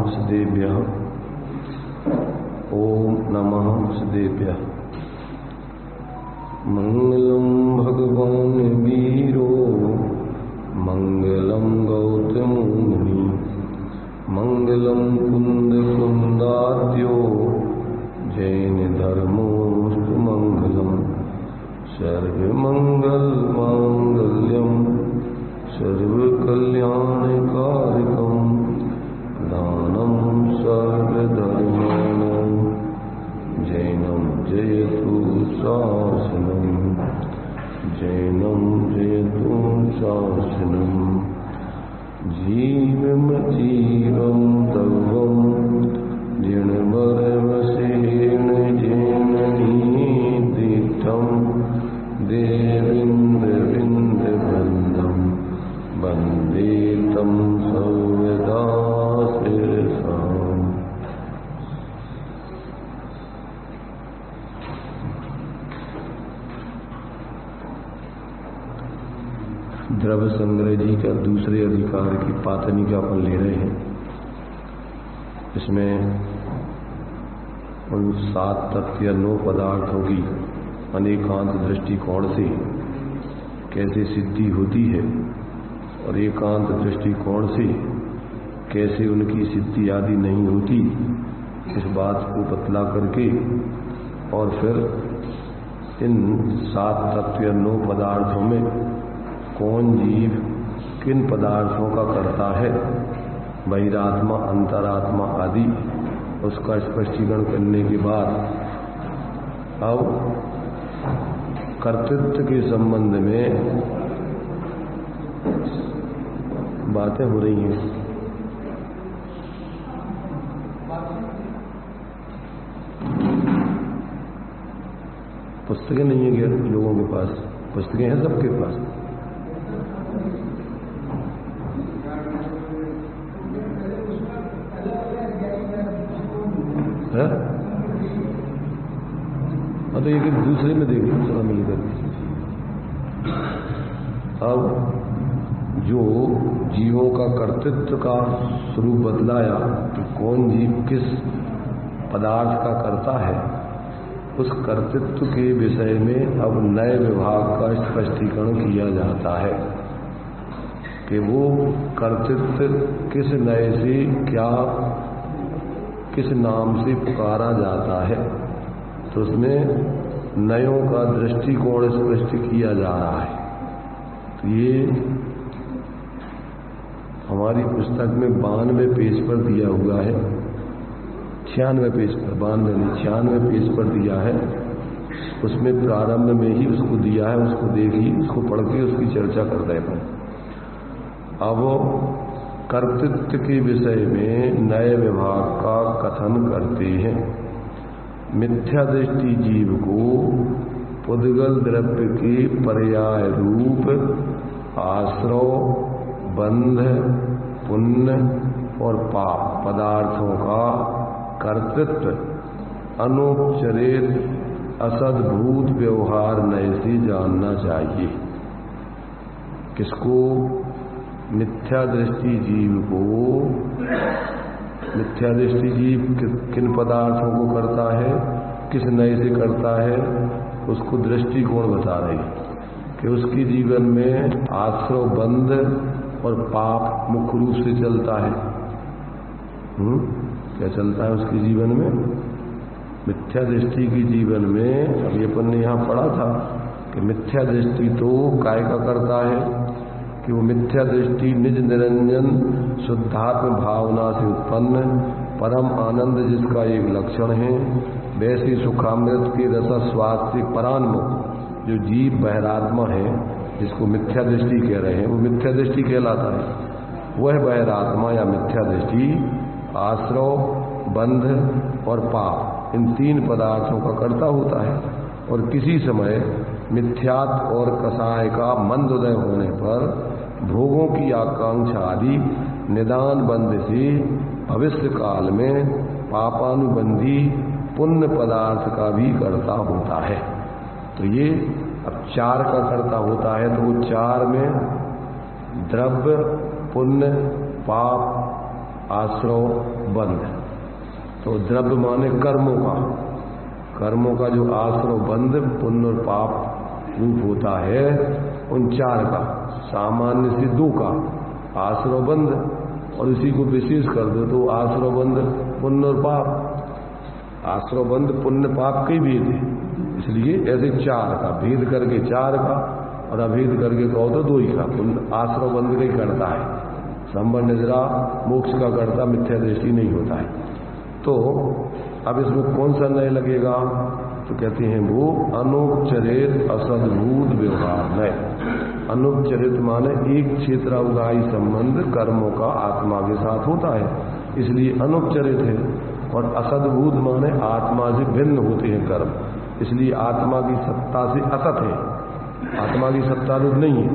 वसुदेभ्यः। ओम नमः वसुदेभ्यः। मंगलम भगवान वीरो मंगलम गौतम मुनि मंगलम कुंद कुंदाद्यो जैन धर्मोस्तु मंगलम सर्वमंगल मांगल्यम सर्वकल्याणकारकम दानम सर्वधर्माणां जैनम जयतु शासनम जैनम जयतु शासनम जीवमजीवं तवं जिणवरवसेन जैननीतीर्थं देवेन्द्रविन्दबन्धं वन्दे तं सर्वदा शिरसाम्। द्रव्य संग्रह जी का दूसरे अधिकार की पातनी का अपन ले रहे हैं। इसमें उन 7 तत्व या 9 पदार्थों की अनेकांत दृष्टिकोण से कैसे सिद्धि होती है और एकांत दृष्टिकोण से कैसे उनकी सिद्धि आदि नहीं होती, इस बात को बतला करके और फिर इन 7 तत्व या 9 पदार्थों में कौन जीव किन पदार्थों का करता है, बहिरात्मा अंतरात्मा आदि, उसका स्पष्टीकरण करने के बाद अब कर्तृत्व के संबंध में बातें हो रही हैं। पुस्तकें नहीं है क्या लोगों के पास? पुस्तकें हैं सबके पास। हाँ तो एक दूसरे में देख लो थोड़ा मिलकर। अब जो जीवों का कर्तृत्व का स्वरूप बदलाया कि कौन जीव किस पदार्थ का करता है, उस कर्तृत्व के विषय में अब नए विभाग का स्पष्टीकरण किया जाता है कि वो कर्तृत्व किस नए से क्या किस नाम से पुकारा जाता है। तो उसमें नयों का दृष्टिकोण स्पष्ट किया जा रहा है। तो ये हमारी पुस्तक में 92 पेज पर दिया हुआ है, 96 पेज पर, 92 नहीं 96 पेज पर दिया है। उसमें प्रारंभ में ही उसको दिया है, उसको देखिए, उसको पढ़ के उसकी चर्चा कर रहे हैं। अब कर्तृत्व के विषय में नए विभाग का कथन करते हैं। मिथ्या दृष्टि जीव को पुद्गल द्रव्य के पर्याय रूप आश्रव, बंध, पुण्य और पाप पदार्थों का कर्तृत्व अनुपचरित असद्भूत व्यवहार नए से जानना चाहिए। किसको? मिथ्या दृष्टि जीव को। मिथ्या दृष्टि जीव किन पदार्थों को करता है, किस नए से करता है, उसको दृष्टिकोण बता रही कि उसके जीवन में आश्रव, बंध और पाप मुख्य रूप से चलता है। क्या चलता है उसके जीवन में? मिथ्या दृष्टि के जीवन में अभी अपन ने यहाँ पढ़ा था कि मिथ्या दृष्टि तो काय का करता है कि वो मिथ्या दृष्टि निज निरंजन शुद्धात्म भावना से उत्पन्न परम आनंद जिसका एक लक्षण है, वैसे सुखामृत के रस स्वाद से परान्मुख जो जीव बहिरात्मा है, जिसको मिथ्या दृष्टि कह रहे हैं, वो मिथ्या दृष्टि कहलाता है। वह बहिरात्मा या मिथ्या दृष्टि आश्रव, बंध और पाप इन 3 पदार्थों का कर्ता होता है। और किसी समय मिथ्यात्व और कसाय का मंदोदय होने पर भोगों की आकांक्षा आदि निदान बंध से भविष्य काल में पापानुबंधी पुण्य पदार्थ का भी कर्ता होता है। तो ये अब 4 का कर्ता होता है, तो वो 4 में द्रव्य, पुण्य, पाप आश्रव बंध। तो द्रव्य माने कर्मों का जो आश्रव बंध पुण्य और पाप रूप होता है, उन चार का, सामान्य से दो का आश्रव बंध, और इसी को विशेष कर दो तो आश्रव बंध पुण्य और पाप। आश्रव बंध पुण्य पाप के भेद है, इसलिए ऐसे चार का भेद करके चार का, और अभेद करके कहो तो दो ही का। आश्रव बंध का ही करता है, संबर निद्रा मोक्ष का करता, मिथ्या दृष्टि नहीं होता है। तो अब इसमें कौन सा नय लगेगा? तो कहते हैं वो अनुपचरित असद्भूत व्यवहार नय। अनुपचरित माने एक क्षेत्रावगाही संबंध कर्मों का आत्मा के साथ होता है, इसलिए अनुपचरित है। और असद्भूत माने आत्मा से भिन्न होते हैं कर्म, इसलिए आत्मा की सत्ता से असत है, आत्मा की सत्ता रूप नहीं है,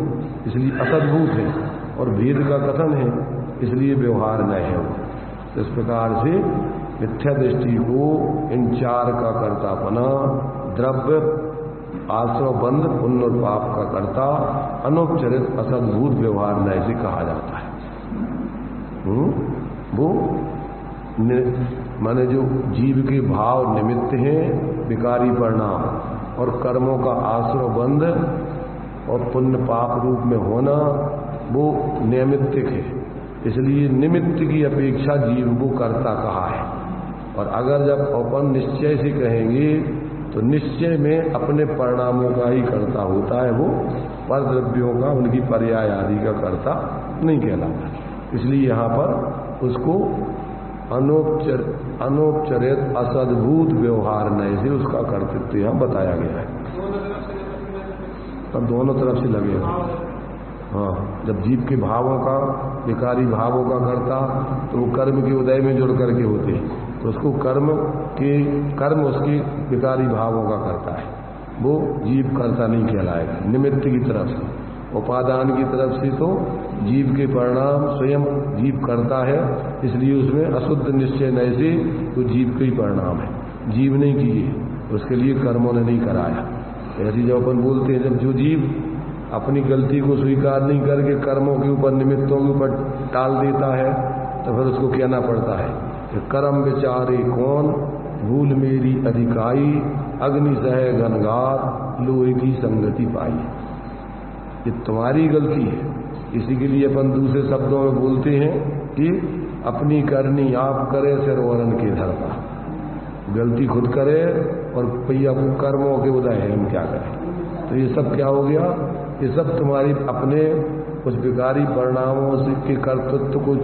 इसलिए असद्भूत है। और भेद का कथन है, इसलिए व्यवहार न है वो। तो इस प्रकार से मिथ्या दृष्टि को इन चार का कर्तापना, द्रव्य, आश्रव बंध, पुण्य और पाप का कर्ता, अनुपचरित असद्भूत व्यवहार न से कहा जाता है। वो माने जो जीव के भाव निमित्त हैं, विकारी परिणाम और कर्मों का आश्रव बंध और पुण्य पाप रूप में होना, वो नैमित्तिक है, इसलिए निमित्त की अपेक्षा जीव को कर्ता कहा है। और अगर जब अपन निश्चय से कहेंगे तो निश्चय में अपने परिणामों का ही कर्ता होता है, वो पर द्रव्यों का, उनकी पर्याय आदि का कर्ता नहीं कहलाता। इसलिए यहाँ पर उसको अनुपचरित असद्भूत व्यवहार नय से उसका कर्तृत्व यहाँ बताया गया है। तब दोनों तरफ से लगेगा। हाँ, जब जीव के भावों का, विकारी भावों का करता, तो वो कर्म के उदय में जुड़ करके होते हैं, तो उसको कर्म उसके विकारी भावों का करता है, वो जीव कर्ता नहीं कहलाएगा। निमित्त की तरफ से, उपादान की तरफ से तो जीव के परिणाम स्वयं जीव करता है, इसलिए उसमें अशुद्ध निश्चय नय से तो जीव के ही परिणाम है, जीव नहीं किए, उसके लिए कर्मों ने नहीं कराया। ऐसी जब अपन बोलते हैं, जब जो जीव अपनी गलती को स्वीकार नहीं करके कर्मों के ऊपर, निमित्तों के ऊपर टाल देता है, तो फिर उसको कहना पड़ता है कि कर्म विचारे कौन, भूल मेरी अधिकाई, अग्नि सह घनघात, लोहे की संगति पाई। ये तुम्हारी गलती है। इसी के लिए अपन दूसरे शब्दों में बोलते हैं कि अपनी करनी आप करे, सिर वरन के धरता। गलती खुद करे और भैया कर्मों के उदय है, हम क्या करें। तो ये सब क्या हो गया? ये सब तुम्हारी अपने कुछ विकारी परिणामों से के कर्तृत्व को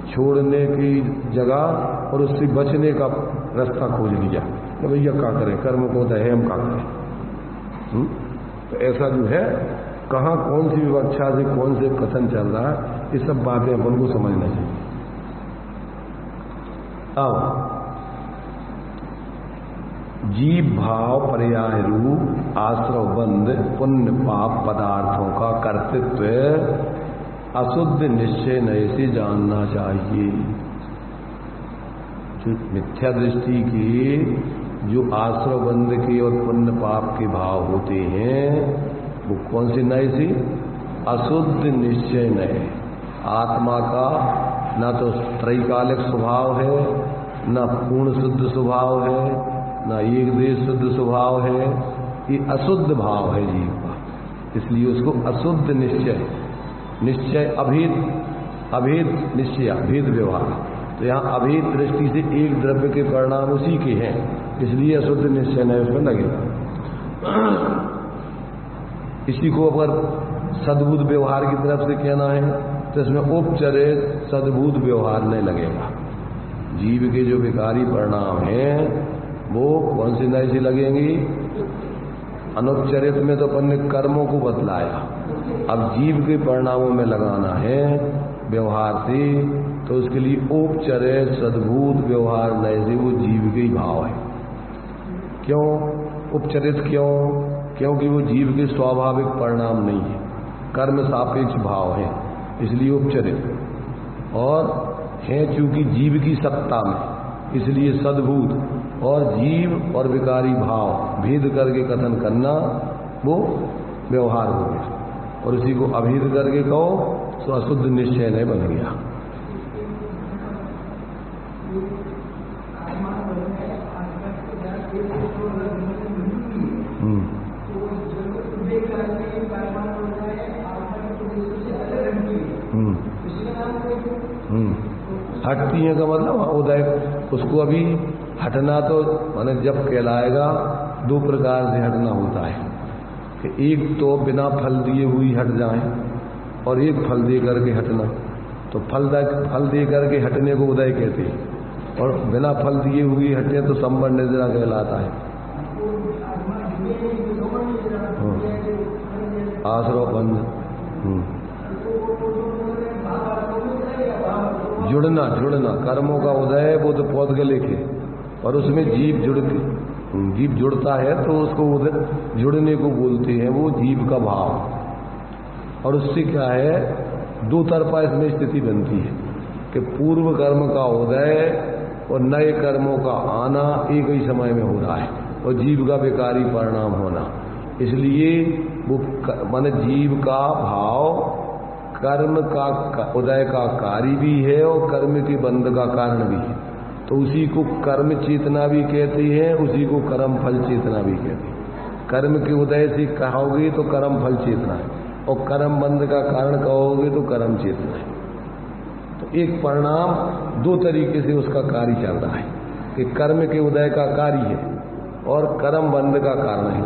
छोड़ने की जगह और उससे बचने का रास्ता खोज लिया कि भैया क्या करें, कर्म को उदय है, हम क्या करें। तो ऐसा जो है, कहाँ कौन सी विवक्षा से कौन से कथन चल रहा है, ये सब बातें अपन को समझना चाहिए। अब जीव भाव पर्याय रूप आश्रव बंध पुण्य पाप पदार्थों का कर्तृत्व अशुद्ध निश्चय नय से जानना चाहिए। जो मिथ्या दृष्टि के जो आश्रव बंध के और पुण्य पाप के भाव होते हैं, वो कौन से नय से? अशुद्ध निश्चय नय। आत्मा का ना तो त्रैकालिक स्वभाव है, ना पूर्ण शुद्ध स्वभाव है, ना एक देश शुद्ध स्वभाव है, ये अशुद्ध भाव है जीव का, इसलिए उसको अशुद्ध निश्चय अभेद निश्चय, भेद व्यवहार। तो यहाँ अभेद दृष्टि से एक द्रव्य के परिणाम उसी के हैं, इसलिए अशुद्ध निश्चय नहीं उसमें लगेगा। इसी को अगर सद्भूत व्यवहार की तरफ से कहना है तो इसमें उपचरित सद्भूत व्यवहार नहीं लगेगा। जीव के जो विकारी परिणाम हैं वो कौन सी नय से लगेंगी? अनुपचरित में तो अपन ने कर्मों को बतलाया, अब जीव के परिणामों में लगाना है व्यवहार से, तो उसके लिए उपचरित सद्भूत व्यवहार नय से वो जीव के ही भाव है। क्यों उपचरित? क्योंकि वो जीव के स्वाभाविक परिणाम नहीं है, कर्म सापेक्ष भाव है, इसलिए उपचरित। और है चूंकि जीव की सत्ता में, इसलिए सद्भूत। और जीव और विकारी भाव भेद करके कथन करना वो व्यवहार हो गया, और इसी को अभेद करके कहो तो अशुद्ध निश्चय नहीं बन गया। हटती हैं का मतलब उदय, उसको अभी हटना तो माने जब कहलाएगा दो प्रकार से हटना होता है कि एक तो बिना फल दिए हुई हट जाए और एक फल दे करके हटना। तो फल दे करके हटने को उदय कहते हैं और बिना फल दिए हुई हटने तो संवर निद्रा कहलाता है। आश्रव बंध, जुड़ना कर्मों का उदय वो तो पौधगले के, और उसमें जीव जुड़ता है तो उसको जुड़ने को बोलते हैं, वो जीव का भाव। और उससे क्या है, दो तरफा इसमें स्थिति बनती है कि पूर्व कर्म का उदय और नए कर्मों का आना एक ही समय में हो रहा है और जीव का विकारी परिणाम होना। इसलिए वो माने जीव का भाव कर्म का उदय का कार्य भी है और कर्म के बंध का कारण भी है। तो उसी को कर्म चेतना भी कहते हैं, उसी को कर्म फल चेतना भी कहते हैं। कर्म के उदय से कहोगे तो कर्म फल चेतना है और कर्म बंध का कारण कहोगे तो कर्म चेतना है। तो एक परिणाम दो तरीके से उसका कार्य चल रहा है कि कर्म के उदय का कार्य है और कर्म बंध का कारण है।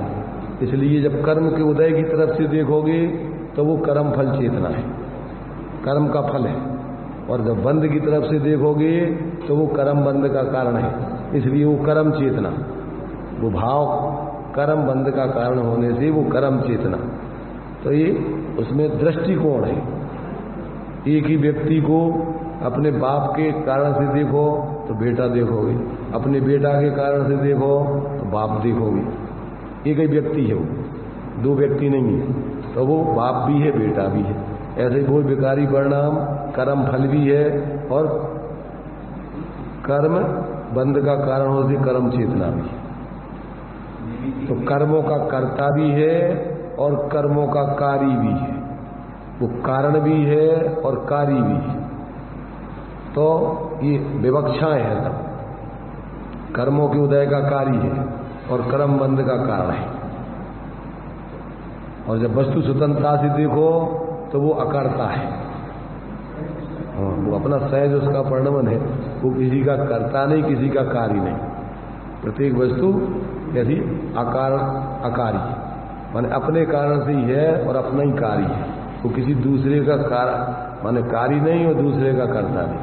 इसलिए जब कर्म के उदय की तरफ से देखोगे तो वो कर्म फल चेतना है, कर्म का फल है, और जब बंध की तरफ से देखोगे तो वो कर्म बंध का कारण है। इसलिए वो कर्म चेतना, वो भाव कर्म बंध का कारण होने से वो कर्म चेतना। तो ये उसमें दृष्टिकोण है। एक ही व्यक्ति को अपने बाप के कारण से देखो तो बेटा देखोगे, अपने बेटा के कारण से देखो तो बाप देखोगे। एक ही व्यक्ति है, वो दो व्यक्ति नहीं है, तो वो बाप भी है बेटा भी है। ऐसे कोई विकारी परिणाम कर्म फल भी है और कर्म बंध का कारण होती कर्म चेतना भी है। तो कर्मों का कर्ता भी है और कर्मों का कार्य भी है, वो कारण भी है और कार्य भी है। तो ये विवक्षाएं हैं, सब कर्मों के उदय का कार्य है और कर्म बंध का कारण है। और जब वस्तु स्वतंत्रता से देखो तो वो अकर्ता है, वो अपना सहज उसका परिणमन है, वो किसी का कर्ता नहीं, किसी का कार्य नहीं। प्रत्येक वस्तु यदि अकारी माने अपने कारण से ही है और अपना ही कार्य है, वो किसी दूसरे का माने कार्य नहीं और दूसरे का कर्ता नहीं।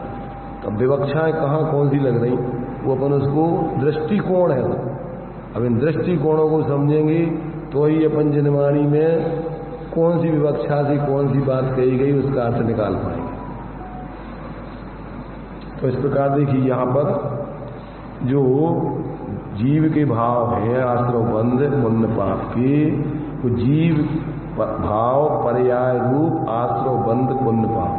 तो विवक्षाएं कहाँ कौन सी लग रही, वो अपन उसको दृष्टिकोण है। अब इन दृष्टिकोणों को समझेंगे तो ही अपन जनवाणी में कौन सी विवक्षा से कौन सी बात कही गई उसका अर्थ निकाल पाएंगे। तो इस प्रकार देखिए यहाँ पर जो जीव के भाव हैं आश्रव बंध पुण्य पाप के, वो जीव भाव पर्याय रूप आश्रव बंध पुण्य पाप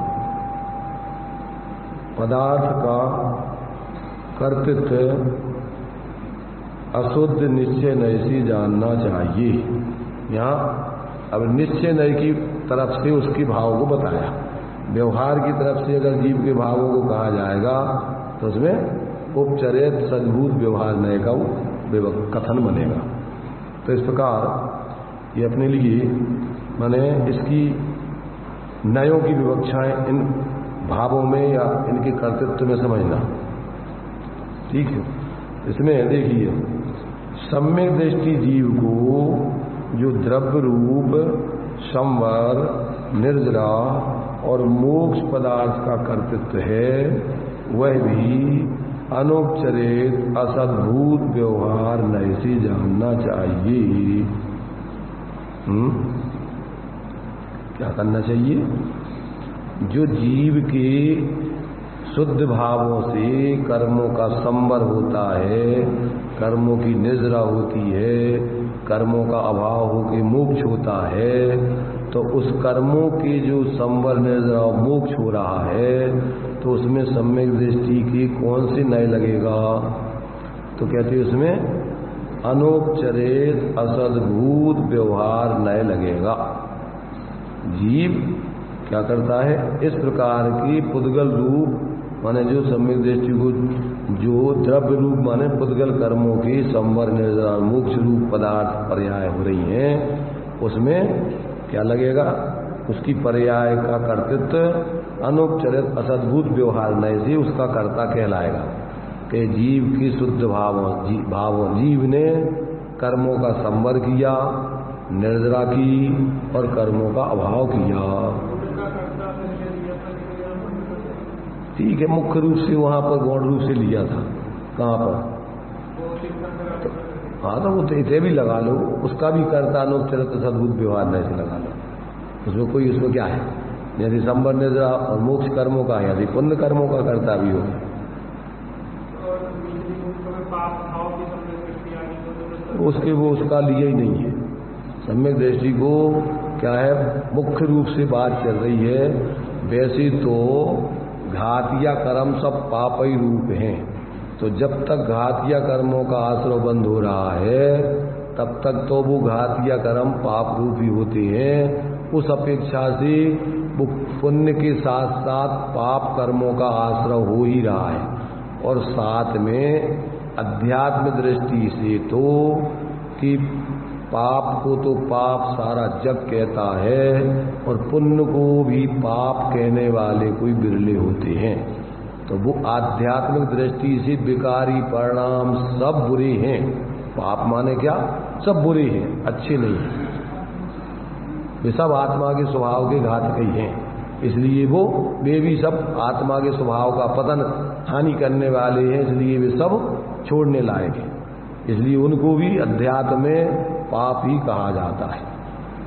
पदार्थ का कर्तृत्व अशुद्ध निश्चय नय से जानना चाहिए। यहाँ अब निश्चय नय की तरफ से उसके भाव को बताया। व्यवहार की तरफ से अगर जीव के भावों को कहा जाएगा तो उसमें उपचरित सद्भूत व्यवहार नय का कथन बनेगा। तो इस प्रकार ये अपने लिए माने इसकी नयों की विवक्षाएं इन भावों में या इनके कर्तृत्व में समझना ठीक है। इसमें देखिए सम्यक दृष्टि जीव को जो द्रव्य रूप संवर निर्जरा और मोक्ष पदार्थ का कर्तृत्व है वह भी अनुपचरित असद्भूत व्यवहार नय से जानना चाहिए। क्या करना चाहिए? जो जीव के शुद्ध भावों से कर्मों का संवर होता है, कर्मों की निजरा होती है, कर्मों का अभाव होकर मोक्ष होता है, तो उस कर्मों के जो संवर निजरा मोक्ष हो रहा है तो उसमें सम्यक दृष्टि की कौन सी नय लगेगा? तो कहते हैं उसमें अनुपचरित असद्भूत व्यवहार नय लगेगा। जीव क्या करता है? इस प्रकार की पुद्गल रूप माने जो सम्यक दृष्टि को जो द्रव्य रूप माने पुद्गल कर्मों की संवर निर्जरा मोक्ष रूप पदार्थ पर्याय हो रही हैं उसमें क्या लगेगा? उसकी पर्याय का कर्तृत्व अनुपचरित असद्भुत व्यवहार नए से उसका कर्ता कहलाएगा कि जीव की शुद्ध भाव जीव ने कर्मों का संवर किया, निर्जरा की और कर्मों का अभाव किया। ठीक है, मुख्य रूप से वहां पर गौण रूप से लिया था। कहाँ पर? हाँ, तो वो इसे भी लगा लो, उसका भी कर्ता अनुपचरित सद्भुत व्यवहार नहीं से लगा लो, उसमें कोई उसमें क्या है? यदि संवर निर्जरा और मोक्ष कर्मों का है, यदि पुण्य कर्मों का कर्ता भी हो, उसके वो उसका लिया ही नहीं है। सम्यक दृष्टि को क्या है, मुख्य रूप से बात चल रही है। वैसे तो घात या कर्म सब पाप ही रूप हैं, तो जब तक घात या कर्मों का आश्रय बंद हो रहा है तब तक तो वो घात या कर्म पाप रूप ही होते हैं। उस अपेक्षा से वो पुण्य के साथ साथ पाप कर्मों का आश्रय हो ही रहा है। और साथ में अध्यात्म दृष्टि से तो कि पाप को तो पाप सारा जग कहता है और पुण्य को भी पाप कहने वाले कोई बिरले होते हैं। तो वो आध्यात्मिक दृष्टि से विकारी परिणाम सब बुरे हैं। पाप माने क्या? सब बुरे हैं, अच्छे नहीं हैं। वे सब आत्मा के स्वभाव के घातक ही हैं, इसलिए वे भी सब आत्मा के स्वभाव का पतन हानि करने वाले हैं, इसलिए वे सब छोड़ने लायक हैं। इसलिए उनको भी अध्यात्म में पाप ही कहा जाता है।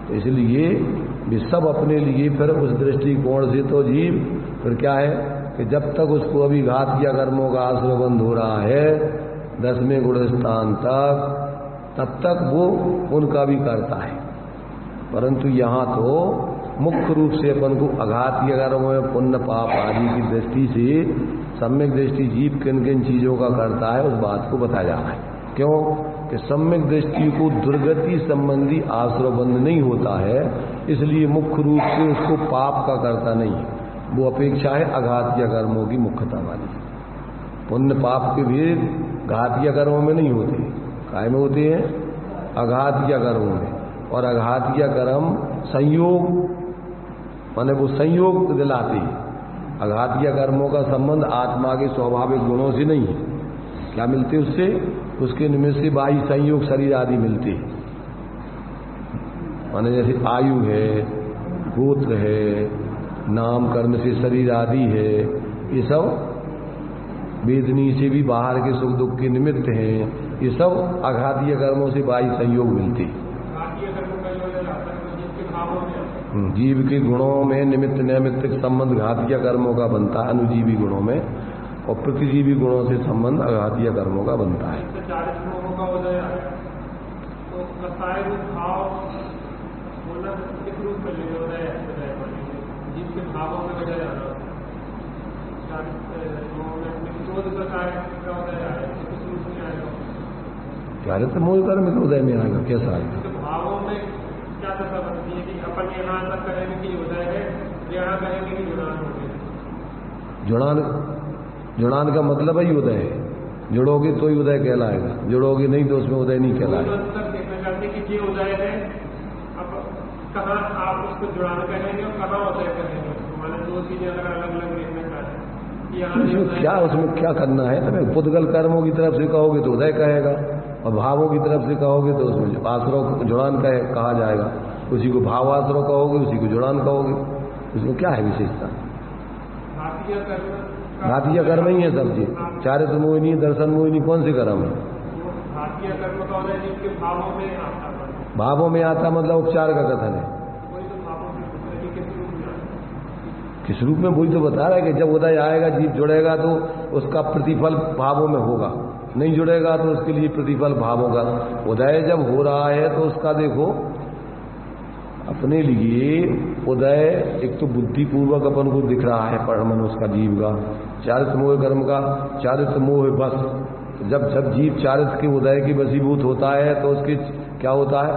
तो इसलिए वे सब अपने लिए फिर उस दृष्टिकोण से तो जीव फिर क्या है कि जब तक उसको अभी घात या कर्मों का आश्रय बंद हो रहा है 10वें गुण स्थान तक, तब तक वो उनका भी करता है। परंतु यहाँ तो मुख्य रूप से अपन को अघात या कर्मों में पुण्य पाप आदि की दृष्टि से सम्यक दृष्टि जीव किन किन चीजों का करता है उस बात को बताया जा रहा है। क्यों कि सम्यक दृष्टि को दुर्गति संबंधी आश्रय बंद नहीं होता है, इसलिए मुख्य रूप से उसको पाप का करता नहीं है। वो अपेक्षा है अघात या कर्मों की मुख्यता वाली। पुण्य पाप के भेद घात या कर्मों में नहीं होते, काय में होते हैं? अघात या कर्मों में। और अघात या कर्म संयोग माने वो संयोग दिलाते हैं। अघात या कर्मों का संबंध आत्मा के स्वाभाविक गुणों से नहीं है। क्या मिलते उससे? उसके निमित्त से बाह्य संयोग शरीर आदि मिलते हैं। माने जैसे आयु है, गोत्र है, नाम कर्म से शरीर आदि है, ये सब वेदनी से भी बाहर के सुख दुख के निमित्त हैं। ये सब अघातीय कर्मों से बाह्य संयोग मिलते हैं। जीव के गुणों में निमित्त नैमित्तिक संबंध घातीय कर्मों का बनता है अनुजीवी गुणों में, और प्रतिजीवी गुणों से संबंध अघातीय कर्मों का बनता है। चारित्र मूल कर्म के उदय में आएगा, कैसा आएगा? भावों में क्या दशा बनती है कि अपन यहाँ तक करेंगे कि उदय है, यहाँ करेंगे कि जुड़ान हो गया। जुड़ान का मतलब ही उदय है। जुड़ोगे तो ही उदय कहलाएगा, जुड़ोगे नहीं तो उसमें उदय नहीं कहलाएगा। देखना चाहते कि ये उदय है, अब कहाँ आप उसको जुड़ान कहेंगे और कहाँ उदय कहेंगे? हमारे दो चीजें अगर अलग अलग देखना चाहते हैं, उसमें क्या करना है? तुम्हें पुद्गल कर्मों की तरफ से कहोगे तो उदय कहेगा, और भावों की तरफ से कहोगे तो उसमें आश्रय जुड़ान कहा जाएगा। उसी को भाव आश्रय कहोगे, उसी को जुड़ान कहोगे। उसमें क्या है विशेषता? घातीय कर्म ही है सब चीज। चारित्र मोहिनी, दर्शन मोहिनी कौन से कर्म है? भावों में आता मतलब उपचार का कथन है। किस रूप में? वही तो बता रहा है कि जब उदय आएगा, जीव जुड़ेगा तो उसका प्रतिफल भावों में होगा, नहीं जुड़ेगा तो उसके लिए प्रतिफल भावों का। उदय जब हो रहा है तो उसका देखो अपने लिए उदय एक तो बुद्धिपूर्वक अपन को दिख रहा है परमन उसका जीव का। चारित्र मोह कर्म का चारित्र मोह बस, जब जीव चारित्र के उदय की वशीभूत होता है तो उसके क्या होता है?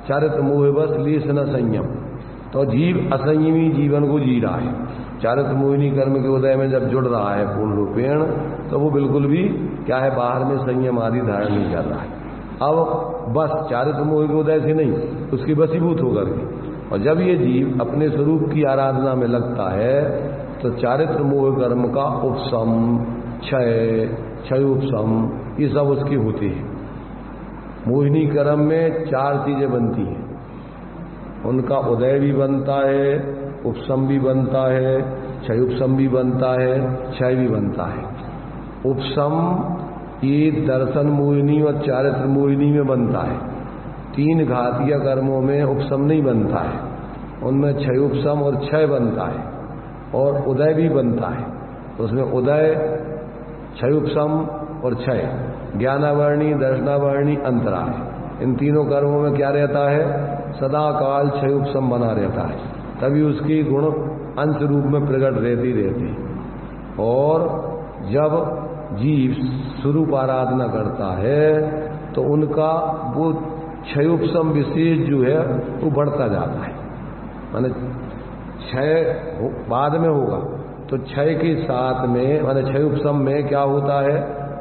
चारित्र मोह बस लेस न संयम, तो जीव असंयमी जीवन को जी रहा है। चारित्र मोहिनी कर्म के उदय में जब जुड़ रहा है पूर्ण रूपेण, तो वो बिल्कुल भी क्या है, बाहर में संयम आदि धारण नहीं कर रहा है। अब बस चारित्र मोह के उदय से नहीं, उसकी वशीभूत होकर के और जब ये जीव अपने स्वरूप की आराधना में लगता है तो चारित्र मोह कर्म का उपशम, क्षय उपशम, ये सब उसकी होती है। मोहिनी कर्म में 4 चीजें बनती हैं, उनका उदय भी बनता है, उपशम भी बनता है, क्षय उपशम भी बनता है, क्षय भी बनता है। उपशम ये दर्शन मोहिनी और चारित्र मोहिनी में बनता है। 3 घातीय कर्मों में उपशम नहीं बनता है, उनमें क्षय उपशम और क्षय बनता है और उदय भी बनता है। तो उसमें उदय, क्षय उपशम और क्षय, ज्ञानावर्णी, दर्शनावर्णी, अंतराय, इन तीनों कर्मों में क्या रहता है? सदा काल क्षय उपशम बना रहता है। तभी उसकी गुण अंश रूप में प्रकट रहती रहती। और जब जीव स्वरूप आराधना करता है तो उनका वो क्षय उपशम विशेष जो है वो बढ़ता जाता है। माने क्षय बाद में होगा तो क्षय के साथ में, माने क्षय उपशम में क्या होता है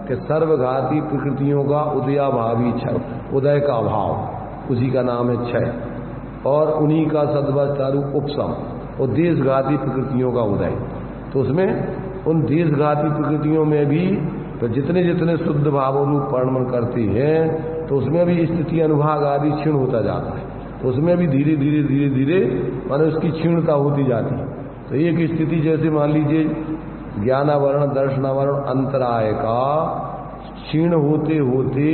कि सर्वघाती प्रकृतियों का उदयाभावी क्षय, उदय का अभाव, उसी का नाम है क्षय। और उन्हीं का सद्वस्तारू उपशम और देशघाती प्रकृतियों का उदय। तो उसमें उन देशघाती प्रकृतियों में भी तो जितने जितने शुद्ध भाव रूप परिणमन करती हैं तो उसमें भी स्थिति अनुभाग आदि क्षीण होता जाता है। तो उसमें भी धीरे धीरे धीरे धीरे माने उसकी क्षीणता होती जाती है। तो एक स्थिति जैसे मान लीजिए ज्ञानावरण, दर्शनावरण, अंतराय का क्षीण होते होते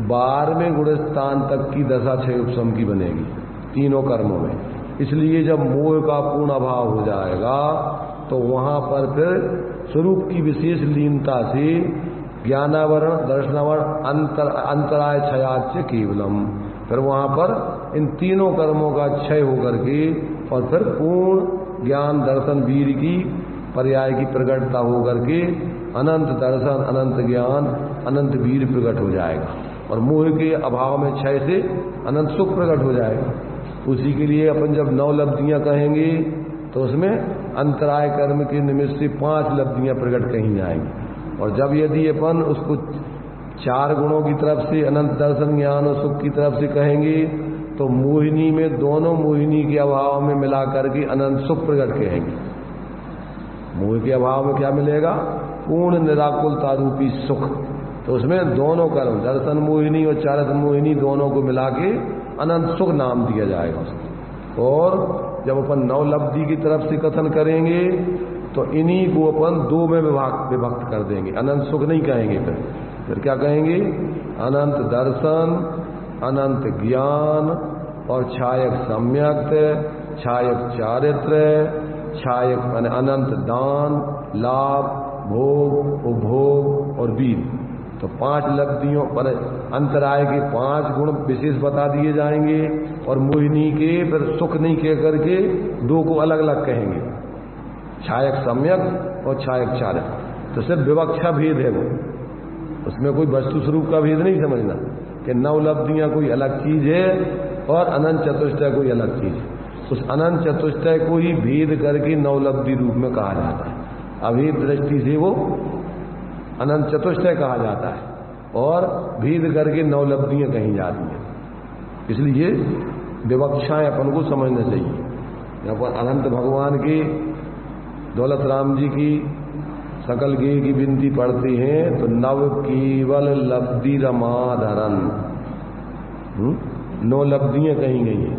12वें गुणस्थान तक की दशा क्षय उपशम की बनेगी तीनों कर्मों में। इसलिए जब मोह का पूर्ण अभाव हो जाएगा तो वहां पर फिर स्वरूप की विशेष लीनता से ज्ञानावरण, दर्शनावरण, अंतराय क्षयाच्य केवलम, फिर वहां पर इन तीनों कर्मों का क्षय होकर के और फिर पूर्ण ज्ञान, दर्शन, वीर की पर्याय की प्रकटता होकर के अनंत दर्शन, अनंत ज्ञान, अनंत वीर प्रकट हो जाएगा और मोह के अभाव में क्षय से अनंत सुख प्रकट हो जाएगा। उसी के लिए अपन जब 9 लब्धियां कहेंगे तो उसमें अंतराय कर्म के निमित्त से 5 लब्धियां प्रकट कही जाएंगी। और जब यदि अपन उसको 4 गुणों की तरफ से अनंत दर्शन, ज्ञान और सुख की तरफ से कहेंगे तो मोहिनी में दोनों मोहिनी के अभाव में मिला करके अनंत सुख प्रकट कहेंगे। मोह के अभाव में क्या मिलेगा? पूर्ण निराकुलता रूपी सुख। तो उसमें दोनों कर्म, दर्शन मोहिनी और चारित्र मोहिनी, दोनों को मिला के अनंत सुख नाम दिया जाएगा उसको। और जब अपन 9 लब्धि की तरफ से कथन करेंगे तो इन्हीं को अपन 2 में विभक्त कर देंगे। अनंत सुख नहीं कहेंगे, फिर क्या कहेंगे? अनंत दर्शन, अनंत ज्ञान और छायक सम्यक, छायक चारित्र, छायक माने अनंत दान, लाभ, भोग, उपभोग और वीर। तो 5 लब्धियों पर अंतराय के 5 गुण विशेष बता दिए जाएंगे और मोहिनी के फिर सुख नहीं कह करके 2 को अलग अलग कहेंगे, छायक सम्यक और छायक चारित्र। तो सिर्फ विवक्षा भेद है वो, उसमें कोई वस्तु स्वरूप का भेद नहीं समझना कि 9 लब्धियां कोई अलग चीज है और अनंत चतुष्टय कोई अलग चीज है। उस अनंत चतुष्टय को ही भेद करके 9 लब्धि रूप में कहा जाता है। अभेद दृष्टि से वो अनंत चतुष्टय कहा जाता है और भेद करके 9 लब्धियां कही जाती हैं। इसलिए विवक्षाएं अपन को समझना चाहिए। जब अनंत भगवान की, दौलत राम जी की सकल गे की विनती पढ़ते हैं तो नव केवल लब्धि रमाधरन, 9 लब्धियां कही गई हैं।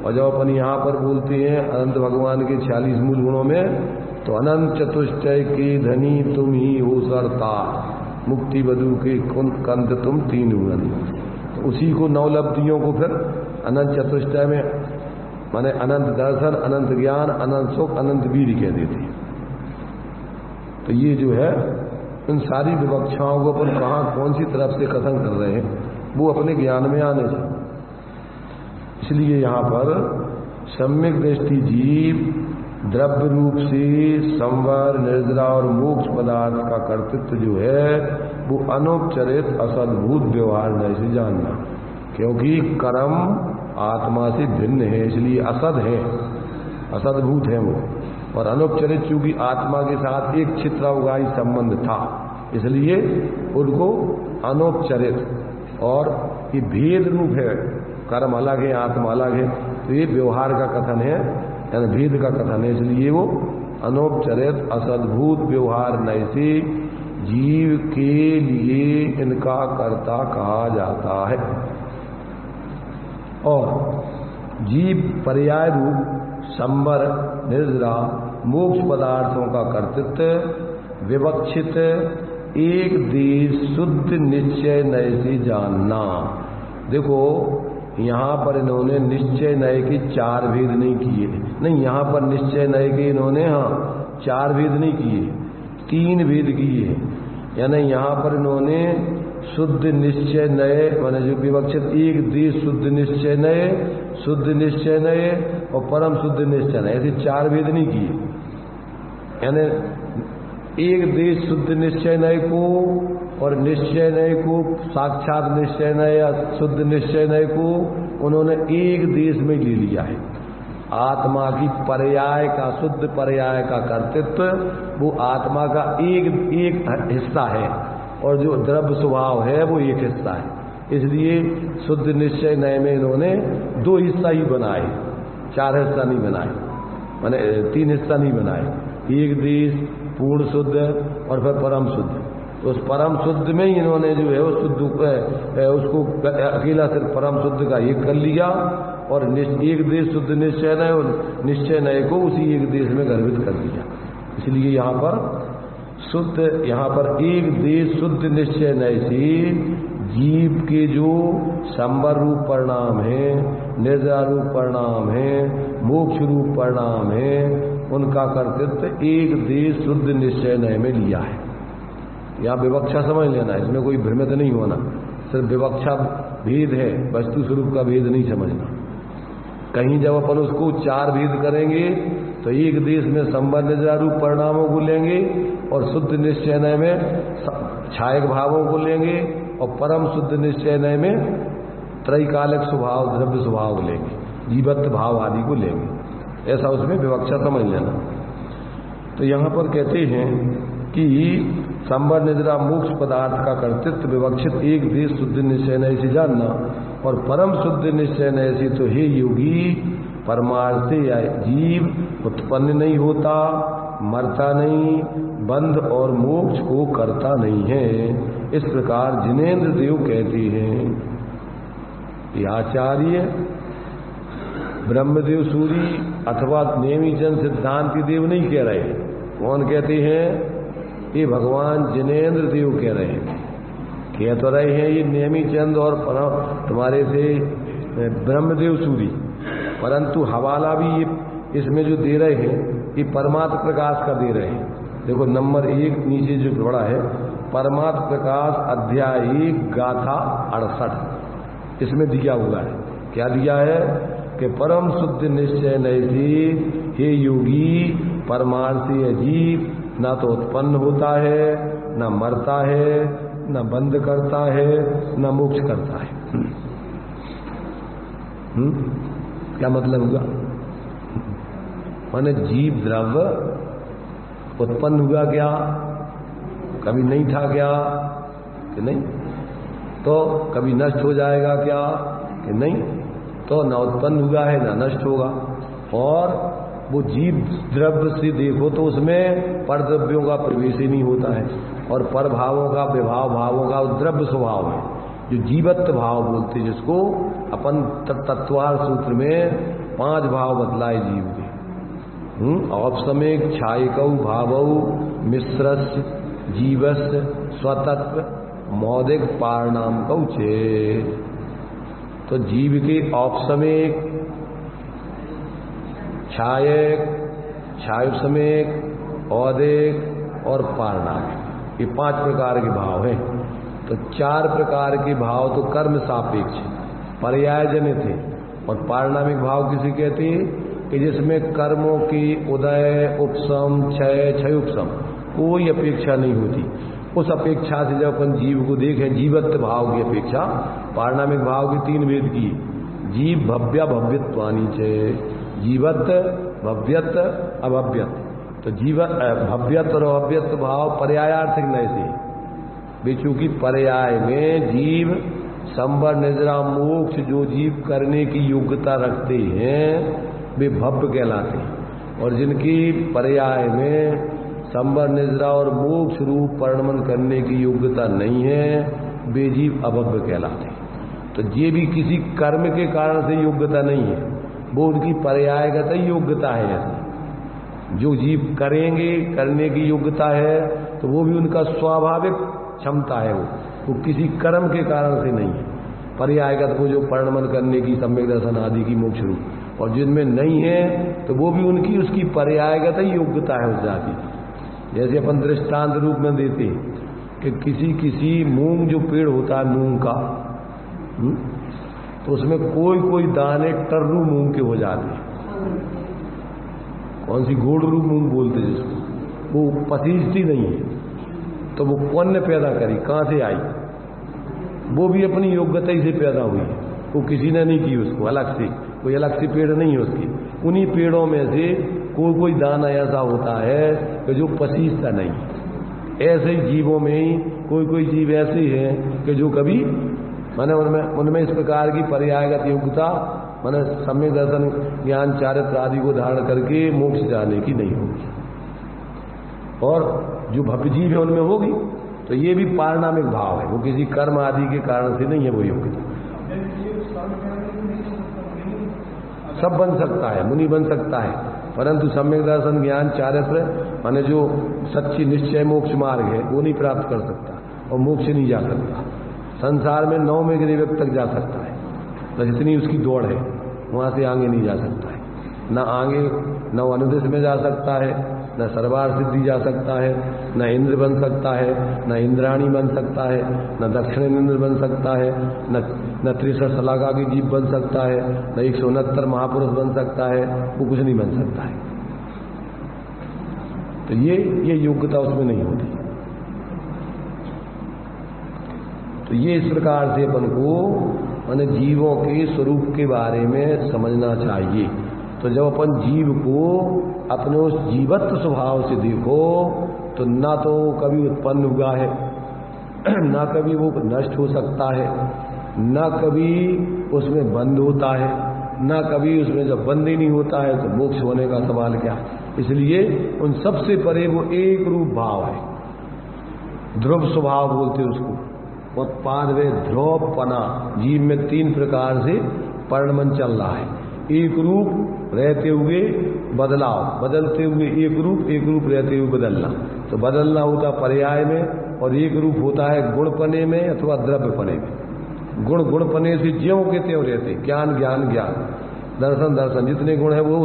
और जब अपन यहाँ पर बोलते हैं अनंत भगवान के 46 मूल गुणों में तो अनंत चतुष्टय के धनी तुम ही हो सरता, मुक्ति बधु के कंत तुम 3 गुण। तो उसी को 9 लब्धियों को फिर अनंत चतुष्टय में माने अनंत दर्शन, अनंत ज्ञान, अनंत सुख, अनंत वीर कह देते हैं। तो ये जो है इन सारी विवक्षाओं को अपन कहाँ कौन सी तरफ से कथन कर रहे हैं वो अपने ज्ञान में आने चाहिए। इसलिए यहाँ पर सम्यक दृष्टि जीव द्रव्य रूप से संवर, निर्जरा और मोक्ष पदार्थ का कर्तृत्व जो है वो अनौपचारिक असद्भूत व्यवहार नहीं से जानना, क्योंकि कर्म आत्मा से भिन्न है इसलिए असद है, असद्भूत है वो। और अनौपचारिक चूंकि आत्मा के साथ एक छिद्रावगाही संबंध था इसलिए उनको अनौपचारिक, और ये भेद रूप है, कर्म अलग है, आत्मा अलग है। तो ये व्यवहार का कथन है, यानी भेद का कथन है। इसलिए वो अनौपचारिक असद्भूत व्यवहार नैतिक जीव के लिए इनका कर्ता कहा जाता है। और जीव पर्याय रूप संबर निद्रा मोक्ष पदार्थों का कर्तृत्व विवक्षित एक देश शुद्ध निश्चय नय से जानना। देखो यहाँ पर इन्होंने निश्चय नय के 4 भेद नहीं किए, नहीं यहाँ पर निश्चय नय के इन्होंने 4 भेद नहीं किए, 3 भेद किए। यानी यहाँ पर इन्होंने शुद्ध निश्चय नय माने जो विवक्षित एक देश शुद्ध निश्चय नय और परम शुद्ध निश्चय नय, ऐसे 4 भेद नहीं किए। यानी एक देश शुद्ध निश्चय नय को और निश्चय नय को, साक्षात निश्चय नय या शुद्ध निश्चय नय को उन्होंने एक देश में ले लिया है। आत्मा की पर्याय का, शुद्ध पर्याय का कर्तृत्व वो आत्मा का एक हिस्सा है और जो द्रव्य स्वभाव है वो एक हिस्सा है। इसलिए शुद्ध निश्चय नय में इन्होंने 2 हिस्सा ही बनाए, 4 हिस्सा नहीं बनाए, माने 3 हिस्सा नहीं बनाए। एक देश पूर्ण शुद्ध और फिर परम शुद्ध। उस परम शुद्ध में ही इन्होंने जो है वो शुद्ध उसको अकेला सिर्फ परम शुद्ध का एक कर लिया और एक देश शुद्ध निश्चय नय और निश्चय नय को उसी एक देश में गर्भित कर दिया। इसलिए यहाँ पर शुद्ध, यहाँ पर एक देश शुद्ध निश्चय नय से जीव के जो संबर रूप परिणाम है, निर्जा रूप परिणाम है, मोक्ष रूप परिणाम है, उनका कर्तृत्व एक देश शुद्ध निश्चय नय में लिया है। यहाँ विवक्षा समझ लेना, इसमें कोई भ्रमित नहीं होना। सिर्फ विवक्षा भेद है, वस्तु स्वरूप का भेद नहीं समझना। कहीं जब अपन उसको 4 भेद करेंगे तो एक देश में संबर निर्जा रूप परिणामों को लेंगे और शुद्ध निश्चय नय में छायक भावों को लेंगे और परम शुद्ध निश्चय नय में त्रैकालिक स्वभाव, द्रव्य स्वभाव को लेंगे, जीवत्व भाव आदि को लेंगे। ऐसा उसमें विवक्षा समझ लेना। तो यहाँ पर कहते हैं कि संबर निद्रा मोक्ष पदार्थ का कर्तृत्व विवक्षित एक देश शुद्ध निश्चय नय से जानना और परम शुद्ध निश्चय नय से तो हे योगी परमार्थ से या जीव उत्पन्न नहीं होता, मरता नहीं, बंध और मोक्ष को करता नहीं है। इस प्रकार जिनेन्द्र देव कहते हैं। ये आचार्य ब्रह्मदेव सूरी अथवा नेमीचंद सिद्धांति देव नहीं कह रहे। कौन कहते हैं? ये भगवान जिनेन्द्र देव कह रहे हैं। कह तो रहे हैं ये नेमीचंद और तुम्हारे से ब्रह्मदेव सूरी, परंतु हवाला भी ये इसमें जो दे रहे हैं ये परमात्म प्रकाश का दे रहे हैं। देखो नंबर 1 नीचे जो पड़ा है, परमात्म प्रकाश अध्याय 1 गाथा 68, इसमें दिया हुआ है। क्या दिया है कि परम शुद्ध निश्चय नय से हे योगी परमार्थ से जीव ना तो उत्पन्न होता है, ना मरता है, ना बंध करता है, ना मोक्ष करता है। क्या मतलब हुआ? माने जीव द्रव्य उत्पन्न हुआ क्या? कभी नहीं था क्या? कि नहीं? तो कभी नष्ट हो जाएगा क्या? कि नहीं? तो न उत्पन्न हुआ है ना नष्ट होगा। और वो जीव द्रव्य से देखो तो उसमें पर द्रव्यों का प्रवेश ही नहीं होता है और पर भावों का, विभाव भावों का द्रव्य स्वभाव है। जो जीवत्व भाव बोलते जिसको अपन तत्वार सूत्र में 5 भाव बतलाए जीव के। औपसमिक छायिकौ भावौ मिश्रस्य जीवस्य स्वतत्व मौदिक पारणाम कौचे। तो जीव के औपसमिक, छायक, छायोपसमिक, औदिक और पारणामिक, ये 5 प्रकार के भाव हैं। तो 4 प्रकार के भाव तो कर्म सापेक्ष पर्याय जनित थे और पारणामिक भाव किसे कहते हैं कि जिसमें कर्मों की उदय, उपशम, क्षय, क्षयोपशम कोई अपेक्षा नहीं होती। उस अपेक्षा से जब अपन जीव को देखें, जीवत्व भाव की अपेक्षा पारणामिक भाव के 3 भेद की, जीव भव्य भव्यत्वानी चे, जीवत्व भव्यत्व अभव्यत्व। तो भव्यत्व और अभव्यत्व भाव पर्यायार्थिक नय से भी, चूंकि पर्याय में जीव संवर निद्रा मोक्ष जो जीव करने की योग्यता रखते हैं वे भव्य कहलाते हैं, और जिनकी पर्याय में संवर निद्रा और मोक्ष रूप परिणमन करने की योग्यता नहीं है वे जीव अभव्य कहलाते हैं। तो ये भी किसी कर्म के कारण से योग्यता नहीं है, वो उनकी पर्यायगत योग्यता है। ऐसी जो जीव करेंगे, करने की योग्यता है, तो वो भी उनका स्वाभाविक क्षमता है, वो किसी कर्म के कारण से नहीं है। पर्यायगत वो जो परिणमन करने की सम्यक दर्शन आदि की मोक्ष रूप, और जिनमें नहीं है तो वो भी उनकी उसकी पर्यायगत ही योग्यता है उस जाति की। जैसे अपन दृष्टांत रूप में देते कि किसी मूंग जो पेड़ होता है मूंग का, तो उसमें कोई दाने टर्रू मूंग के हो जाते हैं। कौन सी गोड़रू मूंग बोलते जिसको, वो पसीजती नहीं है, तो वो कौन ने पैदा करी, कहां से आई? वो भी अपनी योग्यता ही से पैदा हुई है, वो किसी ने नहीं की उसको अलग से, कोई अलग से पेड़ नहीं है उसकी। उन्हीं पेड़ों में से कोई दाना ऐसा होता है कि जो पसीजता नहीं। ऐसे ही जीवों में ही कोई जीव ऐसे हैं कि जो कभी माने उनमें इस प्रकार की पर्यायगत योग्यता माने सम्यक दर्शन ज्ञान चारित्र आदि को धारण करके मोक्ष जाने की नहीं होगी, और जो भव्य जीव है उनमें होगी। तो ये भी पारिणामिक भाव है, वो किसी कर्म आदि के कारण से नहीं है वो योग्यता। सब बन सकता है, मुनि बन सकता है, परंतु सम्यक दर्शन ज्ञान चारित्र माने जो सच्ची निश्चय मोक्ष मार्ग है वो नहीं प्राप्त कर सकता, और मोक्ष नहीं जा सकता। संसार में 9 में गिरे व्यक्ति तक जा सकता है, तो जितनी उसकी दौड़ है वहां से आगे नहीं जा सकता है। न आगे न अनुदेश में जा सकता है, न सर्वार सिद्धि जा सकता है, न इंद्र बन सकता है, न इंद्राणी बन सकता है, न दक्षिण इंद्र बन सकता है, न 63 शलाका की जीव बन सकता है, न 169 महापुरुष बन सकता है, वो कुछ नहीं बन सकता है। तो ये योग्यता उसमें नहीं होती। तो ये इस प्रकार से अपन को माने जीवों के स्वरूप के बारे में समझना चाहिए। तो जब अपन जीव को अपने उस जीवत्व स्वभाव से देखो तो ना तो कभी उत्पन्न हुआ है, ना कभी वो नष्ट हो सकता है, ना कभी उसमें बंद होता है, ना कभी उसमें जब बंद ही नहीं होता है तो मोक्ष होने का सवाल क्या। इसलिए उन सबसे परे वो एक रूप भाव है, ध्रुव स्वभाव बोलते उसको। उत्पाद वे ध्रुवपना, जीव में 3 प्रकार से परिणमन चल रहा है। एक रूप रहते हुए बदलाव, बदलते हुए एक रूप रहते हुए बदलना। तो बदलना होता पर्याय में, और एक रूप होता है गुणपने में अथवा द्रव्यपने में। गुणपने से ज्यों के त्यों रहते, ज्ञान ज्ञान ज्ञान, दर्शन दर्शन, जितने गुण है वो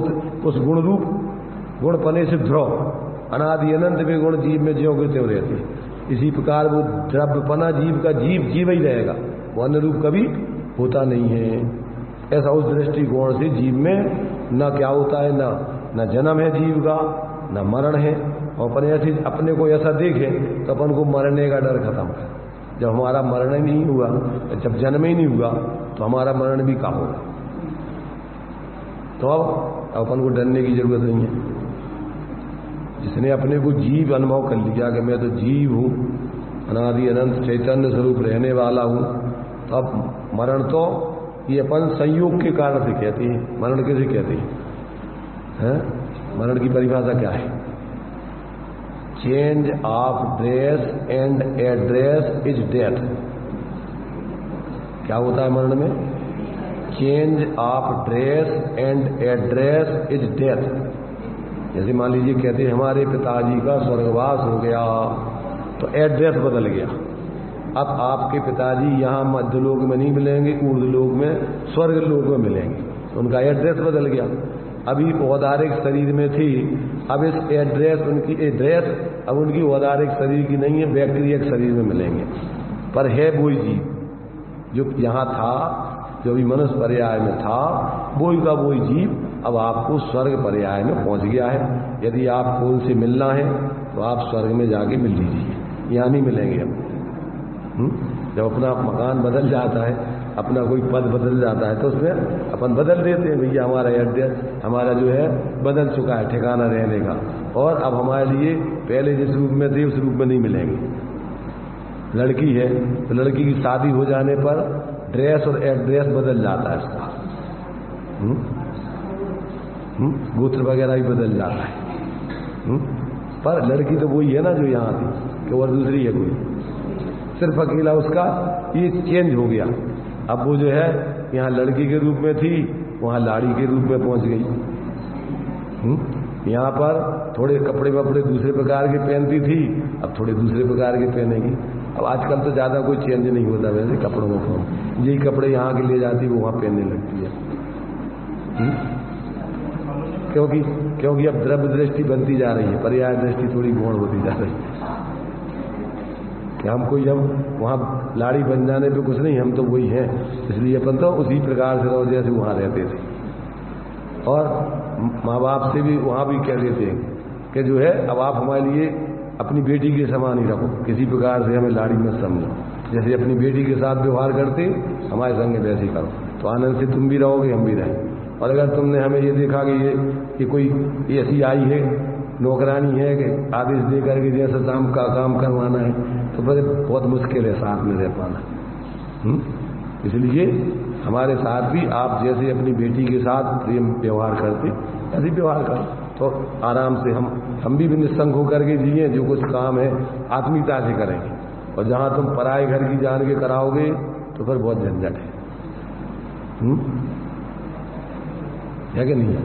उस गुण रूप गुणपने से ध्रुव, अनादि अनंत में गुण जीव में ज्यों के त्यों रहते। इसी प्रकार वो द्रव्यपना जीव का जीव ही रहेगा, वो अन्य रूप कभी होता नहीं है। ऐसा उस दृष्टिकोण से जीव में न क्या होता है, न जन्म है जीव का, न मरण है। और अपने को ऐसा देखे तो अपन को मरने का डर खत्म है। जब हमारा मरण ही नहीं हुआ, जब जन्म ही नहीं हुआ, तो हमारा मरण भी कहाँ होगा। तो अब अपन को डरने की जरूरत नहीं है। जिसने अपने को जीव अनुभव कर लिया कि मैं तो जीव हूँ, अनादि अनंत चैतन्य स्वरूप रहने वाला हूँ, तो अब मरण तो ये अपन संयोग के कारण से कहते हैं। मरण कैसे कहते हैं? मरण की परिभाषा क्या है? Change of dress and address is death. क्या होता है मरण में? Change of dress and address is death. जैसे मान लीजिए कहते हैं हमारे पिताजी का स्वर्गवास हो गया, तो एड्रेस बदल गया। अब आपके पिताजी यहाँ मध्यलोक में नहीं मिलेंगे, ऊर्ध्वलोक में स्वर्ग लोक में मिलेंगे, तो उनका एड्रेस बदल गया। अभी औदारिक शरीर में थी, अब इस उनकी एड्रेस अब उनकी औदारिक शरीर की नहीं है, बैक्टीरियक शरीर में मिलेंगे। पर है वही जीव जो यहाँ था, जो भी मनुष्य पर्याय में था, वही का वही जीव अब आपको स्वर्ग पर्याय में पहुंच गया है। यदि आपको उनसे मिलना है तो आप स्वर्ग में जाके मिल लीजिए, यहाँ नहीं मिलेंगे अब। जब अपना मकान बदल जाता है, अपना कोई पद बदल जाता है, तो उसमें अपन बदल देते हैं, भैया हमारा एड्रेस हमारा जो है बदल चुका है ठिकाना रहने का, और अब हमारे लिए पहले जिस रूप में थे उस रूप में नहीं मिलेंगे। लड़की है तो लड़की की शादी हो जाने पर ड्रेस और एड्रेस बदल जाता है उसका, गोत्र वगैरह भी बदल जाता है। पर लड़की तो वही है ना जो यहाँ थी, कि और दूसरी है कोई, सिर्फ अकेला उसका ये चेंज हो गया। अब वो जो है यहाँ लड़की के रूप में थी, वहाँ लाड़ी के रूप में पहुंच गई। यहाँ पर थोड़े कपड़े वपड़े दूसरे प्रकार के पहनती थी, अब थोड़े दूसरे प्रकार के पहनेगी। अब आजकल तो ज़्यादा कोई चेंज नहीं होता वैसे कपड़ों में, यही कपड़े यहाँ के ले जाती वो वहाँ पहनने लगती है। क्योंकि अब द्रव्य दृष्टि बनती जा रही है, पर्याय दृष्टि थोड़ी गौण होती जा रही है कि हम कोई अब वहाँ लाड़ी बन जाने पे कुछ नहीं, हम तो वही हैं, इसलिए अपन तो उसी प्रकार से रहो जैसे वहाँ रहते थे। और माँ बाप से भी वहाँ भी कह देते हैं कि जो है अब आप हमारे लिए अपनी बेटी के समान ही रखो, किसी प्रकार से हमें लाड़ी मत समझो, जैसे अपनी बेटी के साथ व्यवहार करते हमारे संग वैसे ही करो, तो आनंद से तुम भी रहोगे हम भी रहें। और अगर तुमने हमें ये देखा कि कोई ऐसी आई है नौकरानी है कि आदेश दे करके जैसा काम करवाना है, तो फिर बहुत मुश्किल है साथ में रह पाना। इसलिए हमारे साथ भी आप जैसे अपनी बेटी के साथ प्रेम व्यवहार करते ऐसे व्यवहार करो, तो आराम से हम भी निस्संग होकर के जिए, जो कुछ काम है आत्मीयता से करेंगे। और जहाँ तुम पराए घर की जान के कराओगे तो फिर बहुत झंझट है कि नहीं?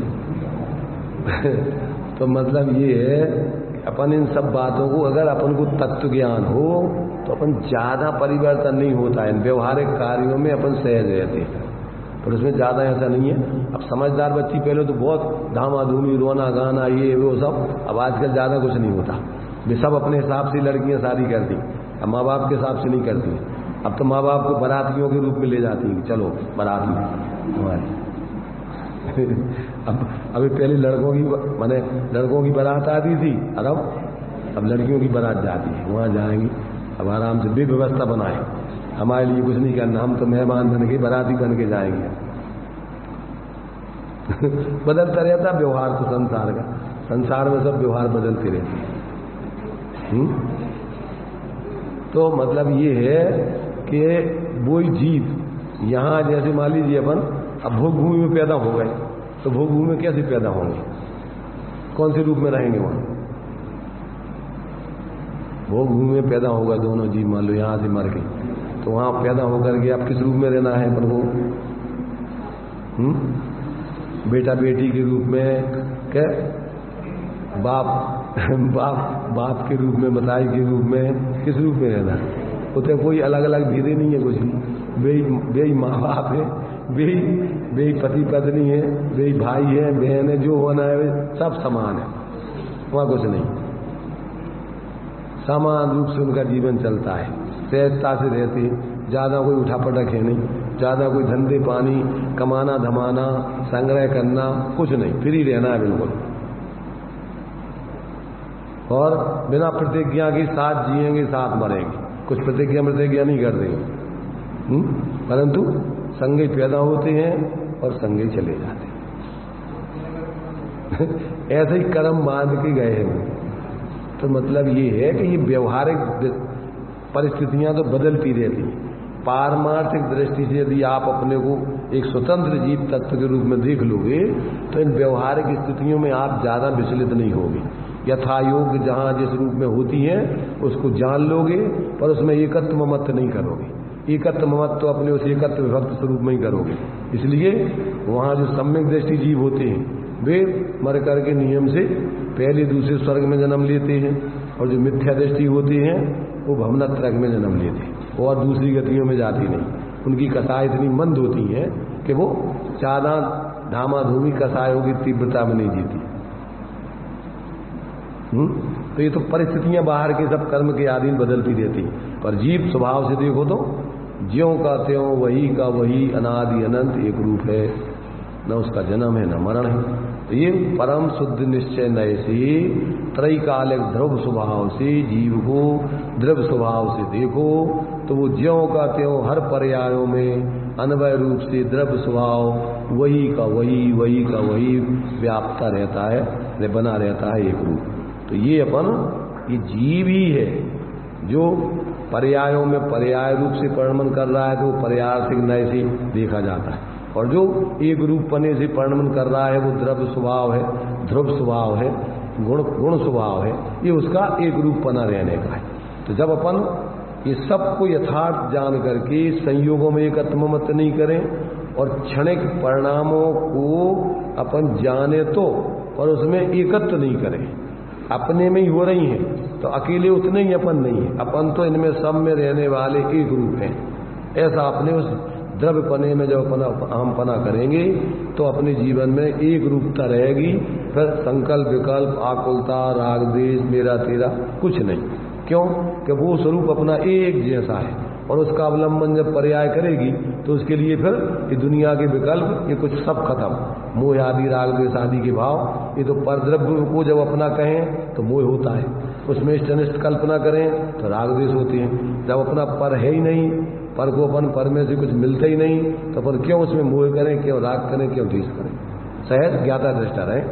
तो मतलब ये है अपन इन सब बातों को, अगर अपन को तत्व ज्ञान हो तो अपन ज्यादा परिवर्तन नहीं होता है, व्यवहारिक कार्यों में अपन सहज रहते हैं, पर उसमें ज्यादा ऐसा नहीं है। अब समझदार बच्ची पहले तो बहुत धामाधूमी रोना गाना ये वो सब, अब आजकल ज्यादा कुछ नहीं होता, वे सब अपने हिसाब से लड़कियां शादी करती, अब माँ बाप के हिसाब से नहीं करती। अब तो माँ बाप को बारातियों के रूप में ले जाती हैं, चलो बारात में हमारी अभी पहले लड़कों की बारात आती थी, और अब लड़कियों की बारात जाती है, वहाँ जाएंगी अब आराम से बेव्यवस्था बनाए, हमारे लिए कुछ नहीं करना, हम तो मेहमान बन के बाराती बन के जाएंगे। बदलता रहता व्यवहार तो संसार में सब व्यवहार बदलते रहते हैं। तो मतलब ये है कि वही जीव यहाँ जैसे मान लीजिए अपन अब भोग भूमि में पैदा हो गए, तो भोग भूमि में कैसे पैदा होंगे, कौन से रूप में रहेंगे वहां? भोग भूमि में पैदा होगा दोनों जीव, मान लो यहां से मर गए, तो वहां पैदा होकर के आप किस रूप में रहना है प्रभु? बेटा बेटी के रूप में, क्या बाप के रूप में, मताई के रूप में, किस रूप में रहना है? उसे कोई अलग अलग भेदे नहीं है कुछ भी, बेई माँ बाप है, बेई पति पत्नी है, बेई भाई है, बहन है, जो होना है सब समान है, वहां कुछ नहीं, समान रूप से उनका जीवन चलता है, सहजता से रहते, ज्यादा कोई उठापटक है नहीं, ज्यादा कोई धंधे पानी कमाना धमाना संग्रह करना कुछ नहीं, फ्री रहना है बिल्कुल। और बिना प्रतिज्ञा के साथ जिएंगे साथ मरेंगे, कुछ प्रतिज्ञा नहीं कर देंगे, परंतु संगे पैदा होते हैं और संगे चले जाते हैं। ऐसे ही कर्म बांध के गए हैं वो। तो मतलब ये है कि ये व्यवहारिक परिस्थितियां तो बदलती रहती हैं। पारमार्थिक दृष्टि से यदि आप अपने को एक स्वतंत्र जीव तत्व के रूप में देख लोगे तो इन व्यवहारिक स्थितियों में आप ज्यादा विचलित नहीं होगे। यथा योग जहां जिस रूप में होती है उसको जान लोगे, पर उसमें एकत्व ममत्व नहीं करोगे। एकत्व ममत्व अपने उस एकत्व विभक्त स्वरूप में ही करोगे। इसलिए वहां जो सम्यक दृष्टि जीव होते हैं वे मर करके नियम से पहले दूसरे स्वर्ग में जन्म लेते हैं, और जो मिथ्या दृष्टि होती हैं वो भवनत्रक में जन्म लेते हैं और दूसरी गतियों में जाती नहीं। उनकी कसाय इतनी मंद होती है कि वो ज्यादा धामाधूमी कसायों की तीव्रता में नहीं जीती। तो ये तो परिस्थितियां बाहर के सब कर्म के अधीन बदलती रहती, पर जीव स्वभाव से देखो तो ज्यों का त्यों वही का वही अनादि अनंत एक रूप है, न उसका जन्म है न मरण है। तो ये परम शुद्ध निश्चय नए से त्रैकालिक ध्रुव स्वभाव से जीव को ध्रुव स्वभाव से देखो तो वो ज्यों का त्यों हर पर्यायों में अन्वय रूप से द्रव्य स्वभाव वही का वही व्याप्ता रहता है, बना रहता है एक रूप। तो ये अपन ये जीव ही है जो पर्यायों में पर्याय रूप से परिणमन कर रहा है तो वो पर्यायार्थिक नए से देखा जाता है, और जो एक रूप पने से परिणमन कर रहा है वो द्रव्य स्वभाव है, ध्रुव स्वभाव है, गुण स्वभाव है, ये उसका एक रूप पना रहने का है। तो जब अपन ये सबको यथार्थ जान करके संयोगों में एकत्व मत नहीं करें और क्षणिक परिणामों को अपन जाने तो और उसमें एकत्व नहीं करें, अपने में ही हो रही हैं तो अकेले उतने ही अपन नहीं है, अपन तो इनमें सब में रहने वाले एक रूप हैं। ऐसा अपने उस द्रव्य पने में जब हम पना करेंगे तो अपने जीवन में एक रूपता रहेगी, फिर संकल्प विकल्प आकुलता राग द्वेष मेरा तेरा कुछ नहीं। क्यों कि वो स्वरूप अपना एक जैसा है, और उसका अवलंबन जब पर्याय करेगी तो उसके लिए फिर ये दुनिया के विकल्प ये कुछ सब खत्म, मोह आदि राग द्वेष आदि के भाव, ये तो परद्रव्य को जब अपना कहें तो मोह होता है, उसमें इष्टनिष्ठ कल्पना करें तो राग द्वेष होते हैं। जब अपना पर है ही नहीं, पर को अपन पर में से कुछ मिलता ही नहीं तो अपन क्यों उसमें मोह करें, क्यों राग करें, क्यों द्वेष करें। सहज ज्ञाता दृष्टा रहे,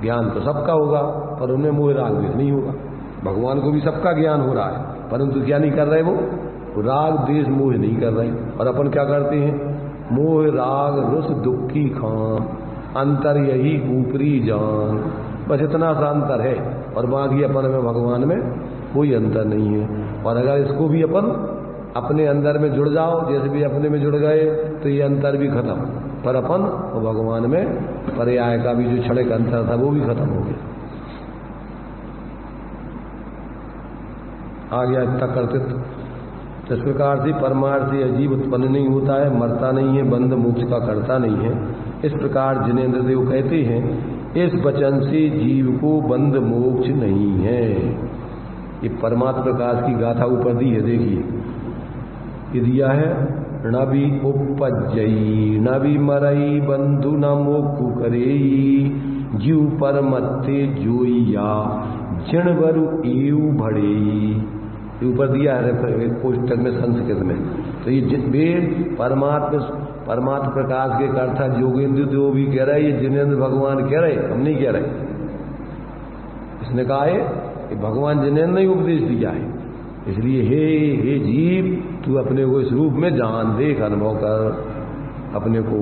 ज्ञान तो सबका होगा पर उनमें मोह राग द्वेष नहीं होगा। भगवान को भी सबका ज्ञान हो रहा है परंतु क्या नहीं कर रहे, वो राग द्वेष मोह नहीं कर रहे। और अपन क्या करते हैं, मोह राग रस दुखी खान, अंतर यही ऊपरी जान, बस इतना सा अंतर है और बाकी अपन में भगवान में कोई अंतर नहीं है। और अगर इसको भी अपन अपने अंदर में जुड़ जाओ, जैसे भी अपने में जुड़ गए तो ये अंतर भी खत्म, पर अपन और भगवान में पर्याय का भी जो क्षणिक अंतर था वो भी खत्म हो गया। आ गया इतना कर्तृत्व। इस प्रकार से परमार्थ से अजीब उत्पन्न नहीं होता है, मरता नहीं है, बंध मोक्ष का करता नहीं है। इस प्रकार जिनेन्द्र देव कहते हैं, इस वचन से जीव को बंध मोक्ष नहीं है। ये परमात्मा प्रकाश की गाथा ऊपर दी है, देखिए ये दिया है, न भी उपजई न भी मरई बंधु न मोक्ष करेई, जीव पर मत्ते जोइया जिण बरु एव भड़ेई। ऊपर दिया है पुस्तक में संस्कृत में। तो ये वेद परमात्मा प्रकाश के कर्ता जोगेंद्र देव भी कह रहे, ये जिनेन्द्र भगवान कह रहे, हम नहीं कह रहे। इसने कहा है कि भगवान जिनेन्द्र ने उपदेश दिया है, इसलिए हे जीव तू अपने को इस रूप में जान, देख, अनुभव कर अपने को,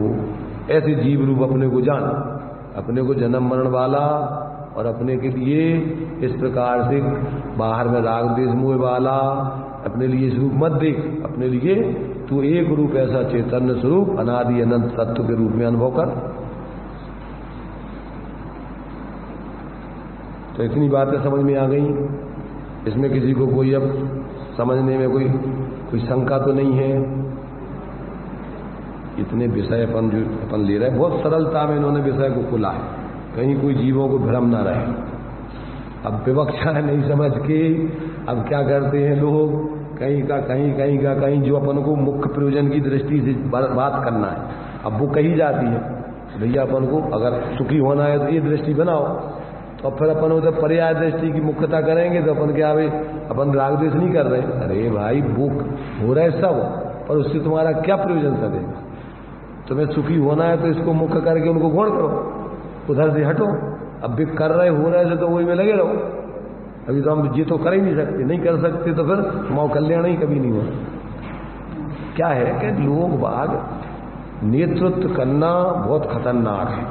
ऐसे जीव रूप अपने को जान, अपने को जन्म मरण वाला और अपने के लिए इस प्रकार से बाहर में राग द्वेष मोह वाला अपने लिए इस रूप मत देख, अपने लिए तू एक रूप ऐसा चैतन्य स्वरूप अनादि अनंत तत्व के रूप में अनुभव कर। तो इतनी बातें समझ में आ गई, इसमें किसी को कोई अब समझने में कोई शंका तो नहीं है। इतने विषय अपन ले रहे हैं, बहुत सरलता में इन्होंने विषय को खोला है, कहीं कोई जीवों को भ्रम ना रहे। अब विवक्षा नहीं समझ के अब क्या करते हैं लोग, कहीं जो अपन को मुख्य प्रयोजन की दृष्टि से बात करना है, अब वो कही जाती है भैया अपन को अगर सुखी होना है तो ये दृष्टि बनाओ, तो फिर अपन उधर पर्याय दृष्टि की मुख्यता करेंगे तो अपन क्या भाई अपन राग द्वेष नहीं कर रहे। अरे भाई भूख हो रहा है सब, पर उससे तुम्हारा क्या प्रयोजन सदेगा। तुम्हें सुखी होना है तो इसको मुख्य करके उनको गौण करो, उधर से हटो। अब भी कर रहे हो रहे से तो वही में लगे रहो। अभी तो हम ये तो कर ही नहीं सकते, नहीं कर सकते तो फिर हमारा कल्याण ही कभी नहीं होगा। क्या है कि लोग बाग नेतृत्व करना बहुत खतरनाक है,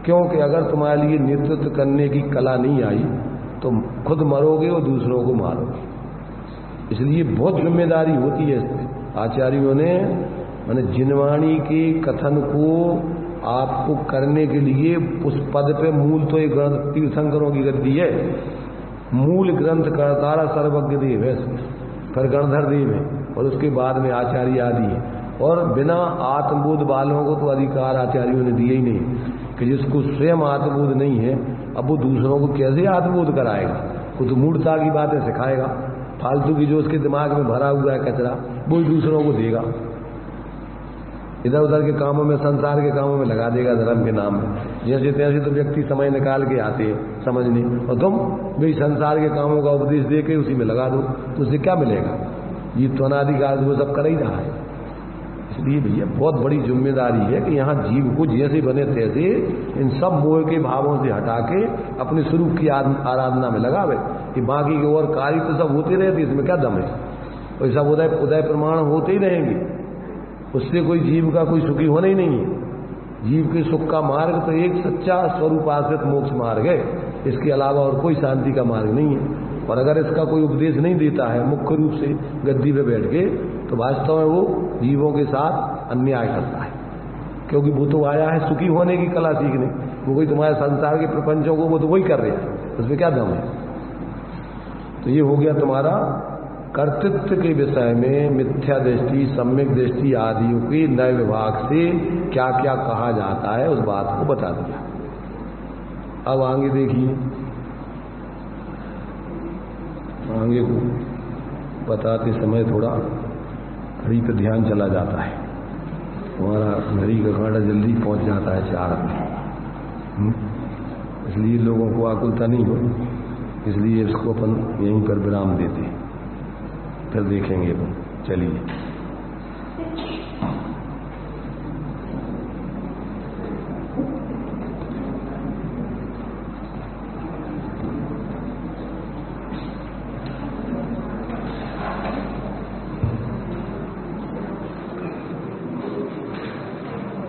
क्योंकि अगर तुम्हारे लिए नेतृत्व करने की कला नहीं आई तो खुद मरोगे और दूसरों को मारोगे। इसलिए बहुत जिम्मेदारी होती है इसमें। आचार्यों ने मैंने जिनवाणी के कथन को आपको करने के लिए उस पद पे मूल तो एक ग्रंथ तीर्थंकरों की गद्दी है, मूल ग्रंथ करतारा सर्वज्ञ देव है, फिर गणधर देव है और उसके बाद में आचार्य आदि है। और बिना आत्मबोध वालों को तो अधिकार आचार्यों ने दिए ही नहीं कि जिसको स्वयं आत्मबोध नहीं है अब वो दूसरों को कैसे आत्मबोध कराएगा। वो तो मूर्खता की बातें सिखाएगा, फालतू की जो उसके दिमाग में भरा हुआ है कचरा वो ही दूसरों को देगा, इधर उधर के कामों में संसार के कामों में लगा देगा धर्म के नाम में। जैसे तैसे तो व्यक्ति समय निकाल के आते हैं समझने, और तुम भाई संसार के कामों का उपदेश दे के उसी में लगा दो तो उससे क्या मिलेगा। ये तो अनाधिकार वो सब कर ही रहा है। इसलिए भैया बहुत बड़ी जिम्मेदारी है कि यहाँ जीव को जैसे बने तैसे इन सब मोह के भावों से हटा के अपने स्वरूप की आराधना में लगावे। कि बाकी के और कार्य तो सब होते रहते, इसमें क्या दम है, और सब उदय प्रमाण होते ही रहेंगे, उससे कोई जीव का कोई सुखी होना ही नहीं है। जीव के सुख का मार्ग तो एक सच्चा स्वरूप आश्रित मोक्ष मार्ग है, इसके अलावा और कोई शांति का मार्ग नहीं है। और अगर इसका कोई उपदेश नहीं देता है मुख्य रूप से गद्दी पे बैठ के, तो वास्तव में वो जीवों के साथ अन्याय करता है, क्योंकि वो तो आया है सुखी होने की कला सीखने। वो कोई तुम्हारे संसार के प्रपंचों को वो तो वही कर रहे हैं, उसमें क्या दम है। तो ये हो गया तुम्हारा कर्तृत्व के विषय में मिथ्या दृष्टि, सम्यक दृष्टि आदियों के नए विभाग से क्या क्या कहा जाता है, उस बात को बता दिया। अब आगे देखिए, आगे को बताते समय थोड़ा घड़ी पर ध्यान चला जाता है, हमारा घड़ी का कांटा जल्दी पहुंच जाता है 4 में, इसलिए लोगों को आकुलता नहीं हो, इसलिए इसको अपन यहीं पर विराम देते हैं, फिर देखेंगे अपन। चलिए,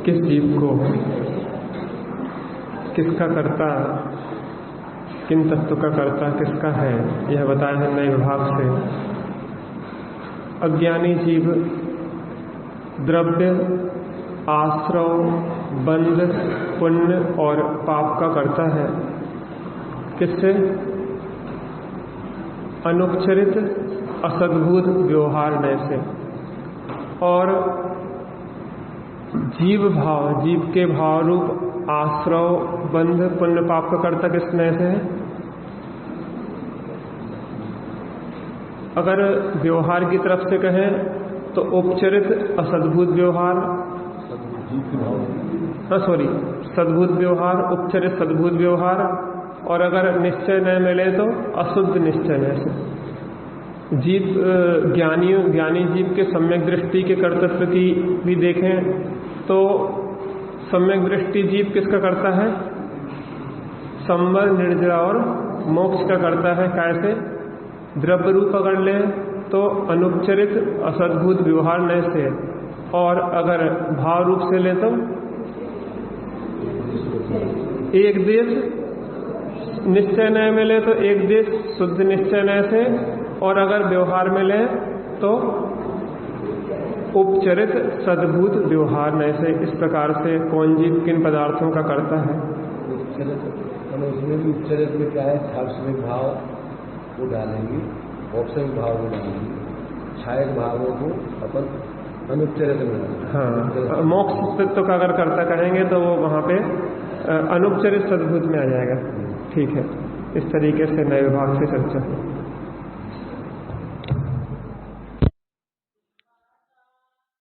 किस जीव को किसका कर्ता, किन तत्व का कर्ता किसका है, यह बताया है नए विभाग से। अज्ञानी जीव द्रव्य, आश्रव, बंध, पुण्य और पाप का कर्ता है। किससे? अनुपचरित असद्भुत व्यवहार नय से। और जीव भाव, जीव के भाव रूप आश्रव, बंध, पुण्य, पाप का कर्ता किस नय से है? अगर व्यवहार की तरफ से कहें तो उपचरित असद्भुत व्यवहार, सद्भुत व्यवहार, उपचरित सद्भुत व्यवहार, और अगर निश्चय नय मिले तो अशुद्ध निश्चय नय से। जीव ज्ञानी जीव के सम्यक दृष्टि के कर्तृत्व की भी देखें तो सम्यक दृष्टि जीव किसका करता है? संवर, निर्जरा और मोक्ष का करता है। कैसे? द्रव्य रूप अगर ले तो अनुपचरित असद्भुत व्यवहार नय से, और अगर भाव रूप से ले तो एक देश निश्चय नय मिले तो एक देश शुद्ध निश्चय नय से, और अगर व्यवहार में ले तो उपचरित सद्भुत व्यवहार नय से। इस प्रकार से कौन जीव किन पदार्थों का करता है? उसमें भी उपचरित में क्या है? छावस्विक भाव को डालेंगे, औपचारिक भाव को डालेंगे, छायक भावों को अपन अनुपचरित में डालेंगे। हाँ, मोक्ष तत्व का अगर कर्ता कहेंगे तो वो वहाँ पे अनुपचरित सद्भुत में आ जाएगा। ठीक है, इस तरीके से नए विभाग से चर्चा।